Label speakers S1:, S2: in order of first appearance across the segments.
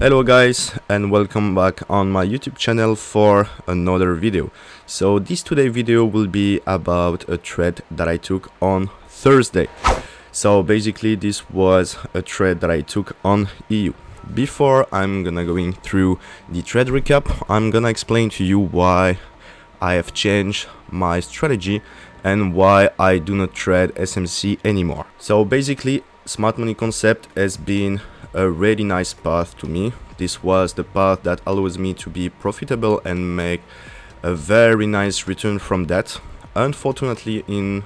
S1: Hello guys, and welcome back on my YouTube channel for another video. So this today video will be about a trade that I took on Thursday. So basically this was a trade that I took on EU. Before I'm gonna going through the trade recap, I'm gonna explain to you why I have changed my strategy and why I do not trade SMC anymore. So basically, smart money concept has been a really nice path to me. This was the path that allows me to be profitable and make a very nice return from that. Unfortunately, in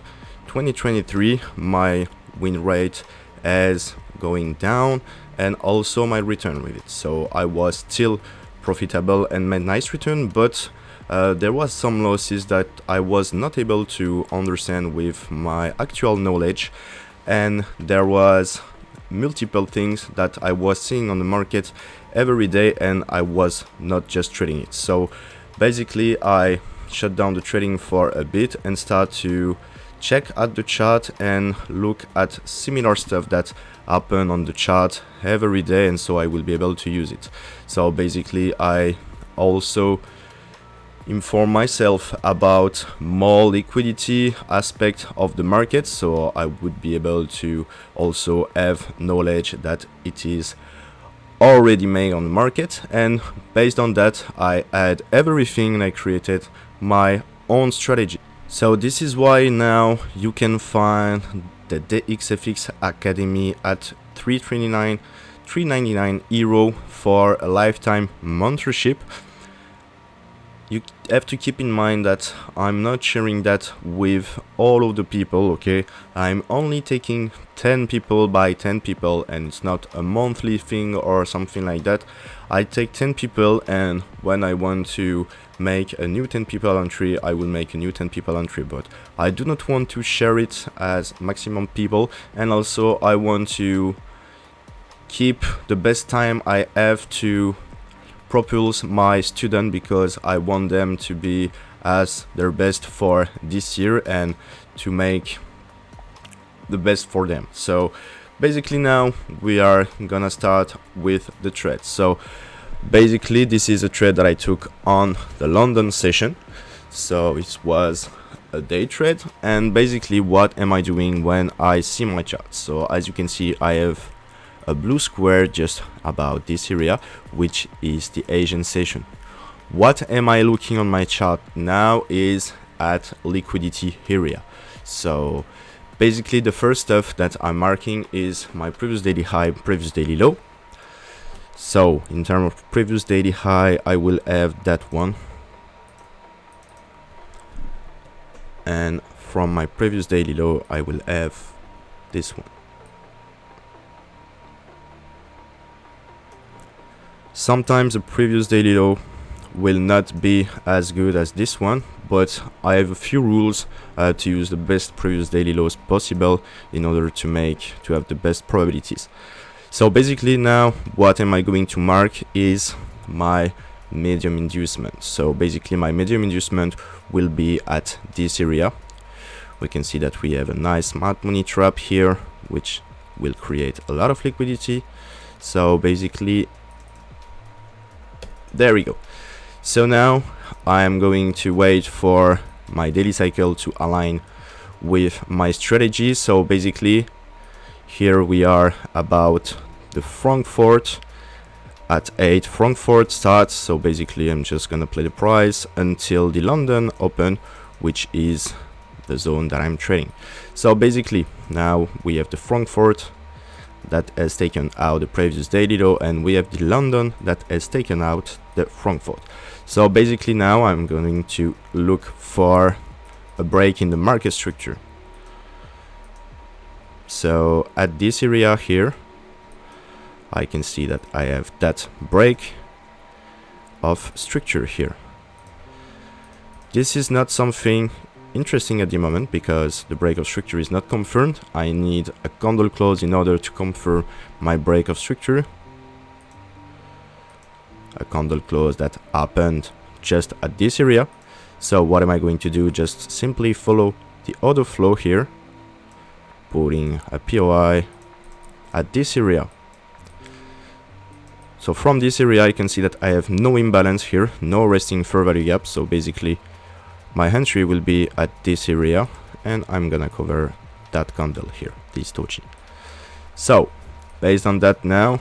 S1: 2023 my win rate is going down and also my return rate. So I was still profitable and made nice return, but there was some losses that I was not able to understand with my actual knowledge, and there was multiple things that I was seeing on the market every day and I was not just trading it. So basically I shut down the trading for a bit and start to check at the chart and look at similar stuff that happen on the chart every day, and so I will be able to use it. So basically I also inform myself about more liquidity aspect of the market, so I would be able to also have knowledge that it is already made on the market, and based on that I add everything and I created my own strategy. So this is why now you can find the DXFX Academy at 399 euro for a lifetime mentorship. You have to keep in mind that I'm not sharing that with all of the people, okay? I'm only taking 10 people by 10 people, and it's not a monthly thing or something like that. I take 10 people, and when I want to make a new 10 people entry, I will make a new 10 people entry, but I do not want to share it as maximum people, and also I want to keep the best time I have to propulse my student, because I want them to be as their best for this year and to make the best for them. So basically now we are gonna start with the trade. So basically this is a trade that I took on the London session. So it was a day trade, and basically what am I doing when I see my chart? So as you can see, I have a blue square just about this area, which is the Asian session. What am I looking on my chart now is at liquidity area. So basically the first stuff that I'm marking is my previous daily high, previous daily low. So in terms of previous daily high, I will have that one, and from my previous daily low I will have this one. Sometimes the previous daily low will not be as good as this one, but I have a few rules to use the best previous daily lows possible in order to have the best probabilities. So basically now what am I going to mark is my medium inducement. So basically my medium inducement will be at this area. We can see that we have a nice smart money trap here, which will create a lot of liquidity. So basically there we go. So now I am going to wait for my daily cycle to align with my strategy. So basically here we are about the Frankfurt at 8. Frankfurt starts, so basically I'm just gonna play the price until the London open, which is the zone that I'm trading. So basically now we have the Frankfurt that has taken out the previous daily low, and we have the London that has taken out the Frankfurt. So basically now I'm going to look for a break in the market structure. So at this area here I can see that I have that break of structure here. This is not something interesting at the moment because the break of structure is not confirmed. I need a candle close in order to confirm my break of structure. A candle close that happened just at this area. So what am I going to do? Just simply follow the order flow here, putting a POI at this area. So from this area I can see that I have no imbalance here, no resting fair value gap. So basically my entry will be at this area, and I'm gonna cover that candle here, this doji. So based on that, now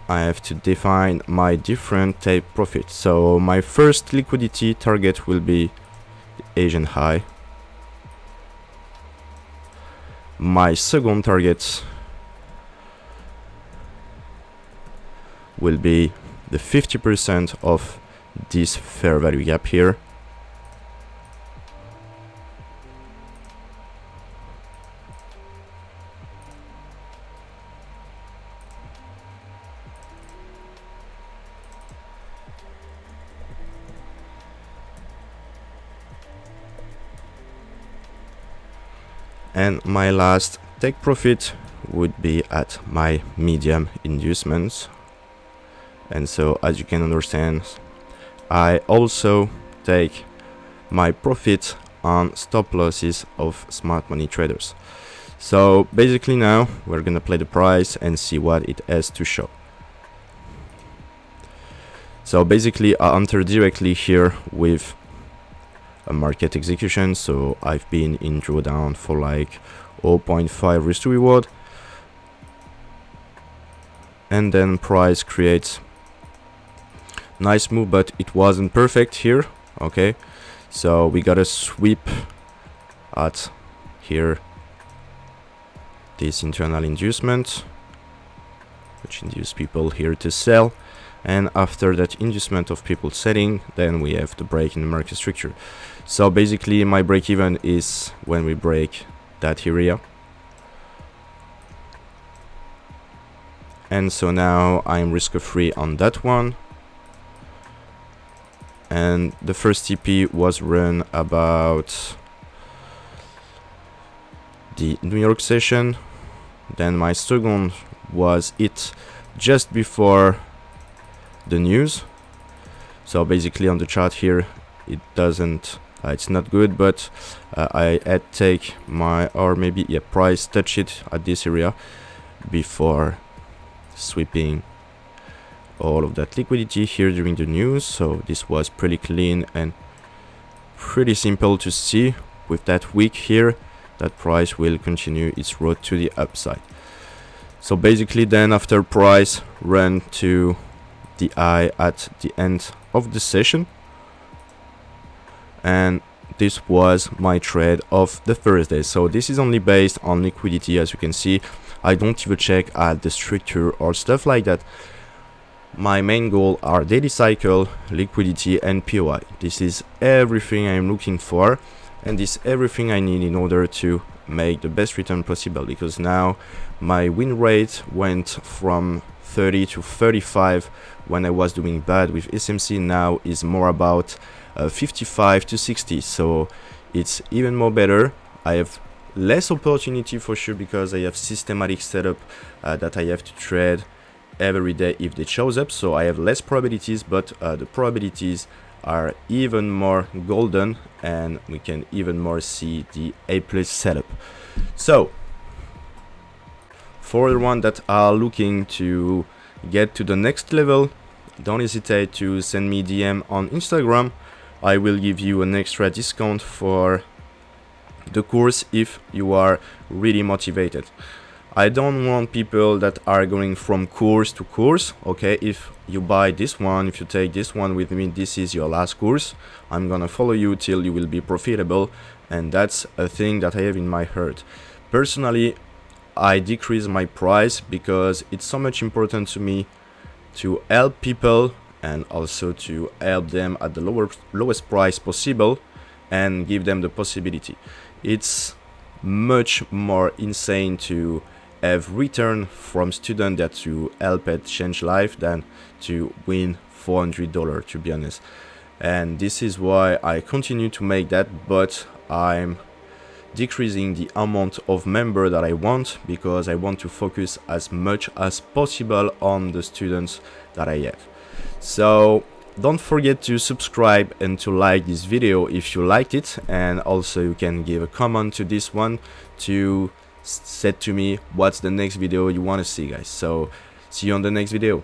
S1: I have to define my different take profit. So my first liquidity target will be the Asian high. My second target will be the 50% of this fair value gap here. And my last take profit would be at my medium inducements. And so as you can understand, I also take my profit on stop losses of smart money traders. So basically now we're gonna play the price and see what it has to show. So basically I enter directly here with a market execution. So I've been in drawdown for like 0.5 risk to reward, and then price creates nice move, but it wasn't perfect here. Okay, so we got a sweep at here this internal inducement, which induced people here to sell. And after that inducement of people selling, then we have the break in the market structure. So basically my break even is when we break that area. And so now I'm risk free on that one. And the first TP was run about the New York session. Then my second was it just before the news. So basically on the chart here it doesn't it's not good, but I had take my, or maybe price touch it at this area before sweeping all of that liquidity here during the news. So this was pretty clean and pretty simple to see with that wick here that price will continue its road to the upside. So basically then after price ran to the high at the end of the session, and this was my trade of the Thursday. So this is only based on liquidity. As you can see, I don't even check at the structure or stuff like that. My main goal are daily cycle, liquidity, and POI. This is everything I'm looking for, and this is everything I need in order to make the best return possible, because now my win rate went from 30 to 35 when I was doing bad with SMC. Now is more about 55 to 60, so it's even more better. I have less opportunity for sure because I have systematic setup that I have to trade every day if it shows up, so I have less probabilities, but the probabilities are even more golden, and we can even more see the A+ setup. So for the one that are looking to get to the next level, don't hesitate to send me DM on Instagram. I will give you an extra discount for the course if you are really motivated. I don't want people that are going from course to course. Okay, if you buy this one, if you take this one with me, this is your last course. I'm gonna follow you till you will be profitable, and that's a thing that I have in my heart. Personally, I decrease my price because it's so much important to me to help people and also to help them at the lowest price possible and give them the possibility. It's much more insane to have return from student that to help it change life than to win $400, to be honest. And this is why I continue to make that, but I'm decreasing the amount of member that I want, because I want to focus as much as possible on the students that I have. So don't forget to subscribe and to like this video if you liked it, and also you can give a comment to this one to said to me what's the next video you want to see, guys. So see you on the next video.